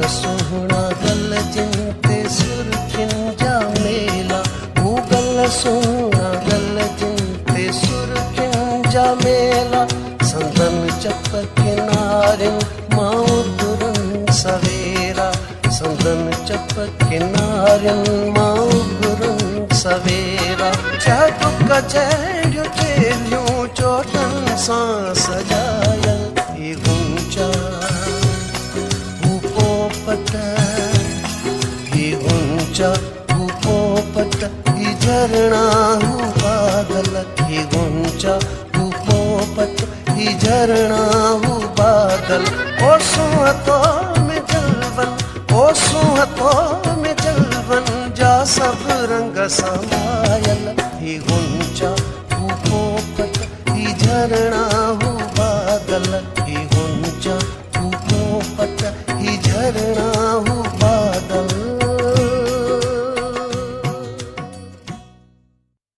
सुहना गल जिनते सुरखिन जा मेला, वो गल सुहना गल जिनते सुरखिन जा मेला। संदन चप किनारिन माऊ गुरन सवेरा, संदन चप किनारिन माऊ गुरन सवेरा। जादू कचहरियों टेलियों चोटन सां सजायल ये गुंचा पोपट, ये गुंचा पोपट, ये झरना बादल, ये गुंचा पोपट, ये झरना बादल। ओ सुहतो में जलवन, ओ सुहतो में जलवन, जा सब रंग समायल। ये गुंचा पोपट, ये झरना बादल।